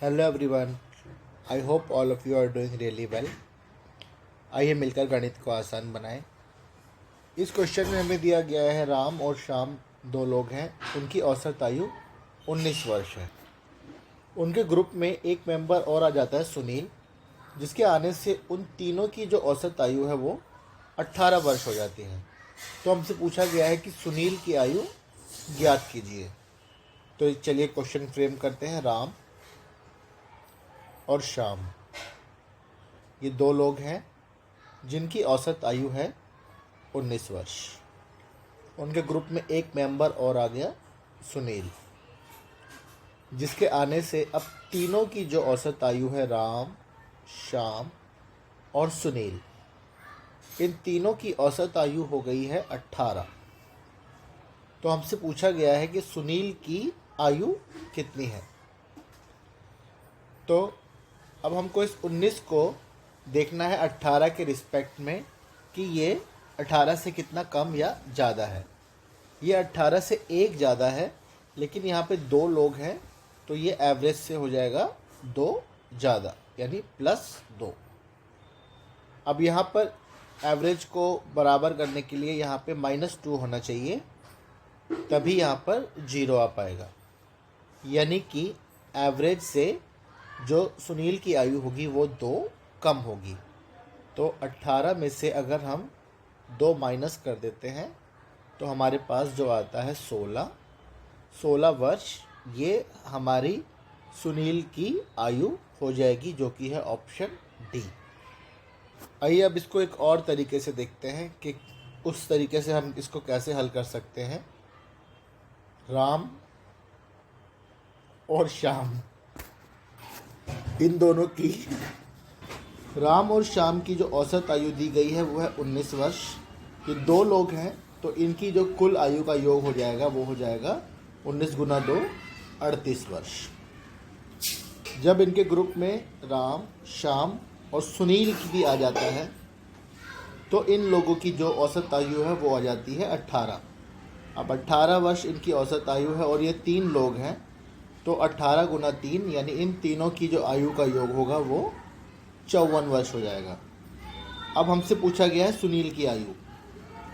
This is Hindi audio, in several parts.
Hello everyone, I hope all of you are doing really well. आइए मिलकर गणित को आसान बनाएं। इस क्वेश्चन में हमें दिया गया है राम और श्याम दो लोग हैं, उनकी औसत आयु 19 वर्ष है। उनके ग्रुप में एक मेंबर और आ जाता है सुनील, जिसके आने से उन तीनों की जो औसत आयु है वो 18 वर्ष हो जाती है। तो हमसे पूछा गया है कि सुनील की आयु ज्ञात कीजिए। तो चलिए क्वेश्चन फ्रेम करते हैं। राम और श्याम ये दो लोग हैं जिनकी औसत आयु है 19 वर्ष। उनके ग्रुप में एक मेंबर और आ गया सुनील, जिसके आने से अब तीनों की जो औसत आयु है राम, श्याम और सुनील, इन तीनों की औसत आयु हो गई है 18। तो हमसे पूछा गया है कि सुनील की आयु कितनी है। तो अब हमको इस 19 को देखना है 18 के रिस्पेक्ट में कि ये 18 से कितना कम या ज़्यादा है। ये 18 से एक ज़्यादा है, लेकिन यहाँ पे दो लोग हैं तो ये एवरेज से हो जाएगा 2 ज़्यादा, यानी +2। अब यहाँ पर एवरेज को बराबर करने के लिए यहाँ पे -2 होना चाहिए, तभी यहाँ पर 0 आ पाएगा। यानी कि एवरेज से जो सुनील की आयु होगी वो 2 कम होगी। तो 18 में से अगर हम 2 माइनस कर देते हैं तो हमारे पास जो आता है 16 वर्ष, ये हमारी सुनील की आयु हो जाएगी, जो कि है ऑप्शन डी। आइए अब इसको एक और तरीके से देखते हैं कि उस तरीके से हम इसको कैसे हल कर सकते हैं। राम और श्याम, इन दोनों की, राम और श्याम की जो औसत आयु दी गई है वो है 19 वर्ष। ये दो लोग हैं तो इनकी जो कुल आयु का योग हो जाएगा वो हो जाएगा 19 गुना 2 38 वर्ष। जब इनके ग्रुप में राम, श्याम और सुनील की भी आ जाता है तो इन लोगों की जो औसत आयु है वो आ जाती है 18। अब 18 वर्ष इनकी औसत आयु है और ये 3 लोग हैं, तो 18 गुना 3 यानी इन तीनों की जो आयु का योग होगा वो 54 वर्ष हो जाएगा। अब हमसे पूछा गया है सुनील की आयु,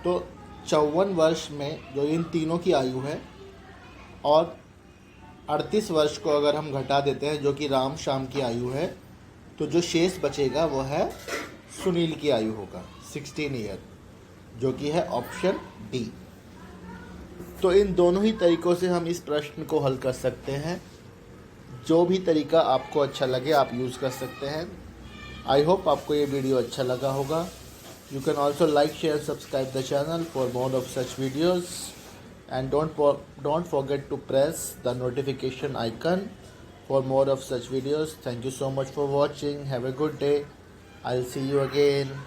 तो 54 वर्ष में जो इन तीनों की आयु है और 38 वर्ष को अगर हम घटा देते हैं जो कि राम श्याम की आयु है, तो जो शेष बचेगा वो है सुनील की आयु होगा 16 ईयर, जो कि है ऑप्शन डी। तो इन दोनों ही तरीक़ों से हम इस प्रश्न को हल कर सकते हैं। जो भी तरीका आपको अच्छा लगे आप यूज़ कर सकते हैं। आई होप आपको ये वीडियो अच्छा लगा होगा। You can also like, share, subscribe the channel for more of such videos and don't forget to press the notification icon for more of such videos. Thank you so much for watching. Have a good day. I will see you again.